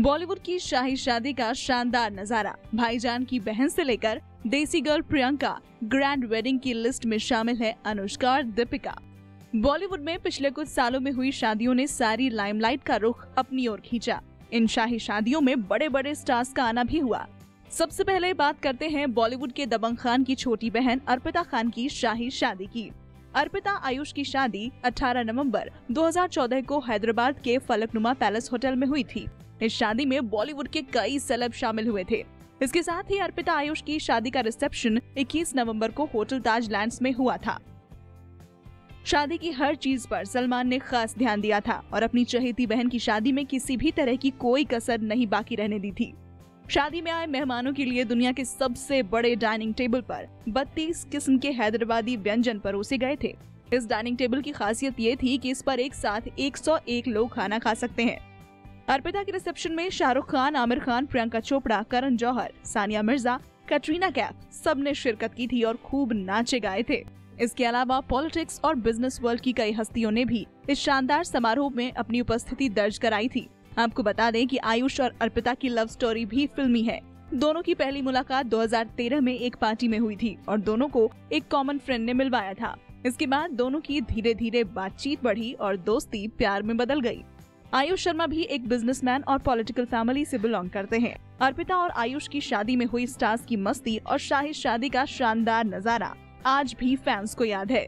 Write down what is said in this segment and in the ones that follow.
बॉलीवुड की शाही शादी का शानदार नजारा। भाईजान की बहन से लेकर देसी गर्ल प्रियंका, ग्रैंड वेडिंग की लिस्ट में शामिल है अनुष्का और दीपिका। बॉलीवुड में पिछले कुछ सालों में हुई शादियों ने सारी लाइमलाइट का रुख अपनी ओर खींचा। इन शाही शादियों में बड़े बड़े स्टार्स का आना भी हुआ। सबसे पहले बात करते हैं बॉलीवुड के दबंग खान की छोटी बहन अर्पिता खान की शाही शादी की। अर्पिता आयुष की शादी 18 नवंबर 2014 को हैदराबाद के फलकनुमा पैलेस होटल में हुई थी। इस शादी में बॉलीवुड के कई सेलेब शामिल हुए थे। इसके साथ ही अर्पिता आयुष की शादी का रिसेप्शन 21 नवंबर को होटल ताज लैंड्स में हुआ था। शादी की हर चीज पर सलमान ने खास ध्यान दिया था और अपनी चहेती बहन की शादी में किसी भी तरह की कोई कसर नहीं बाकी रहने दी थी। शादी में आए मेहमानों के लिए दुनिया के सबसे बड़े डाइनिंग टेबल पर 32 किस्म के हैदराबादी व्यंजन परोसे गए थे। इस डाइनिंग टेबल की खासियत ये थी कि इस पर एक साथ 101 लोग खाना खा सकते हैं। अर्पिता के रिसेप्शन में शाहरुख खान, आमिर खान, प्रियंका चोपड़ा, करण जौहर, सानिया मिर्जा, कैटरीना कैफ सबने शिरकत की थी और खूब नाचे गाए थे। इसके अलावा पॉलिटिक्स और बिजनेस वर्ल्ड की कई हस्तियों ने भी इस शानदार समारोह में अपनी उपस्थिति दर्ज कराई थी। आपको बता दें कि आयुष और अर्पिता की लव स्टोरी भी फिल्मी है। दोनों की पहली मुलाकात 2013 में एक पार्टी में हुई थी और दोनों को एक कॉमन फ्रेंड ने मिलवाया था। इसके बाद दोनों की धीरे धीरे बातचीत बढ़ी और दोस्ती प्यार में बदल गई। आयुष शर्मा भी एक बिजनेसमैन और पॉलिटिकल फैमिली से बिलोंग करते हैं। अर्पिता और आयुष की शादी में हुई स्टार्स की मस्ती और शाही शादी का शानदार नजारा आज भी फैंस को याद है।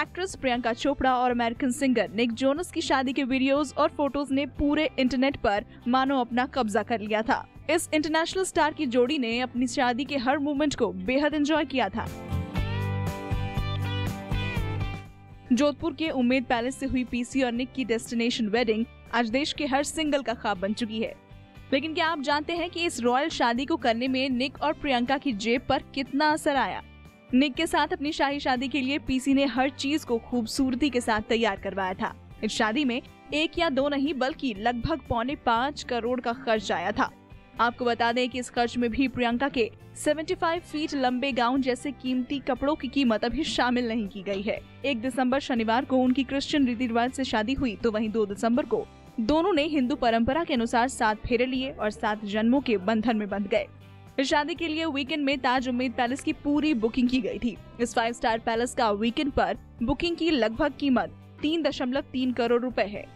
एक्ट्रेस प्रियंका चोपड़ा और अमेरिकन सिंगर निक जोनस की शादी के वीडियोस और फोटोज ने पूरे इंटरनेट पर मानो अपना कब्जा कर लिया था। इस इंटरनेशनल स्टार की जोड़ी ने अपनी शादी के हर मोमेंट को बेहद एंजॉय किया था। जोधपुर के उम्मेद पैलेस से हुई पीसी और निक की डेस्टिनेशन वेडिंग आज देश के हर सिंगल का ख्वाब बन चुकी है। लेकिन क्या आप जानते हैं कि इस रॉयल शादी को करने में निक और प्रियंका की जेब पर कितना असर आया? निक के साथ अपनी शाही शादी के लिए पीसी ने हर चीज को खूबसूरती के साथ तैयार करवाया था। इस शादी में एक या दो नहीं बल्कि लगभग 4.25 करोड़ का खर्च आया था। आपको बता दें कि इस खर्च में भी प्रियंका के 75 फीट लंबे गाउन जैसे कीमती कपड़ों की कीमत अभी शामिल नहीं की गई है। 1 दिसंबर शनिवार को उनकी क्रिश्चियन रीति रिवाज से शादी हुई, तो वहीं 2 दिसंबर को दोनों ने हिंदू परंपरा के अनुसार 7 फेरे लिए और 7 जन्मों के बंधन में बंध गए। इस शादी के लिए वीकेंड में ताज उम्मेद पैलेस की पूरी बुकिंग की गई थी। इस 5 स्टार पैलेस का वीकेंड पर बुकिंग की लगभग कीमत 3.3 करोड़ रुपए है।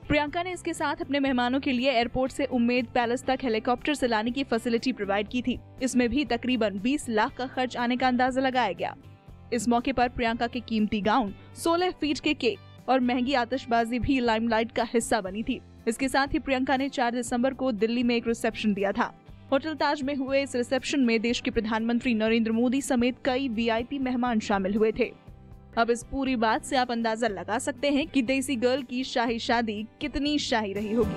प्रियंका ने इसके साथ अपने मेहमानों के लिए एयरपोर्ट से उम्मेद पैलेस तक हेलीकॉप्टर से लाने की फैसिलिटी प्रोवाइड की थी। इसमें भी तकरीबन 20 लाख का खर्च आने का अंदाजा लगाया गया। इस मौके पर प्रियंका के कीमती गाउन, 16 फीट के केक और महंगी आतिशबाजी भी लाइमलाइट का हिस्सा बनी थी। इसके साथ ही प्रियंका ने 4 दिसंबर को दिल्ली में एक रिसेप्शन दिया था। होटल ताज में हुए इस रिसेप्शन में देश के प्रधानमंत्री नरेंद्र मोदी समेत कई वीआईपी मेहमान शामिल हुए थे। अब इस पूरी बात से आप अंदाजा लगा सकते हैं कि देसी गर्ल की शाही शादी कितनी शाही रही होगी।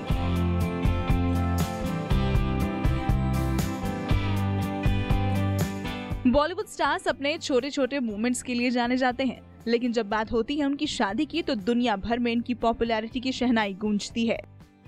बॉलीवुड स्टार्स अपने छोटे छोटे मोमेंट्स के लिए जाने जाते हैं, लेकिन जब बात होती है उनकी शादी की तो दुनिया भर में इनकी पॉपुलैरिटी की शहनाई गूंजती है।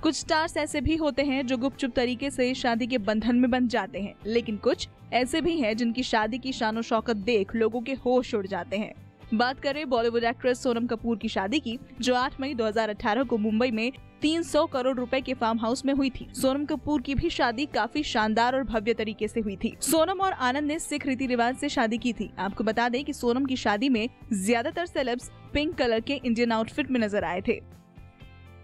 कुछ स्टार्स ऐसे भी होते हैं जो गुपचुप तरीके से शादी के बंधन में बंध जाते हैं, लेकिन कुछ ऐसे भी हैं जिनकी शादी की शानो शौकत देख लोगों के होश उड़ जाते हैं। बात करें बॉलीवुड एक्ट्रेस सोनम कपूर की शादी की, जो 8 मई 2018 को मुंबई में 300 करोड़ रुपए के फार्म हाउस में हुई थी। सोनम कपूर की भी शादी काफी शानदार और भव्य तरीके से हुई थी। सोनम और आनंद ने सिख रीति रिवाज से शादी की थी। आपको बता दें कि सोनम की शादी में ज्यादातर सेलेब्स पिंक कलर के इंडियन आउटफिट में नजर आए थे।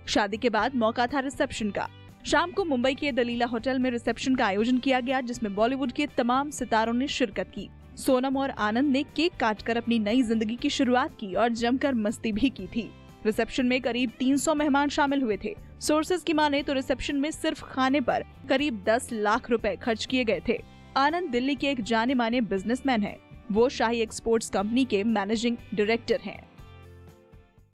शादी के बाद मौका था रिसेप्शन का। शाम को मुंबई के दलीला होटल में रिसेप्शन का आयोजन किया गया, जिसमें बॉलीवुड के तमाम सितारों ने शिरकत की। सोनम और आनंद ने केक काटकर अपनी नई जिंदगी की शुरुआत की और जमकर मस्ती भी की थी। रिसेप्शन में करीब 300 मेहमान शामिल हुए थे। सोर्सेज की माने तो रिसेप्शन में सिर्फ खाने पर करीब 10 लाख रुपए खर्च किए गए थे। आनंद दिल्ली के एक जाने माने बिजनेसमैन हैं। वो शाही एक्सपोर्ट्स कंपनी के मैनेजिंग डायरेक्टर हैं।